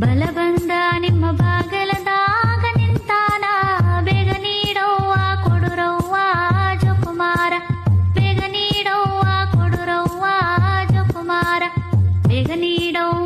ಬಲ ಬಂದ ನಿಮ್ಮ ಬಾಗಲದಾಗ ನಿಂತಾನ, ಬೇಗ ನೀಡವ್ವ ಕೊಡುರವ್ವ ಜೋಕುಮಾರ, ಬೇಗ ನೀಡವ್ವ ಕೊಡುರವ್ವ ಜೋಕುಮಾರ, ಬೇಗ ನೀಡವ್ವ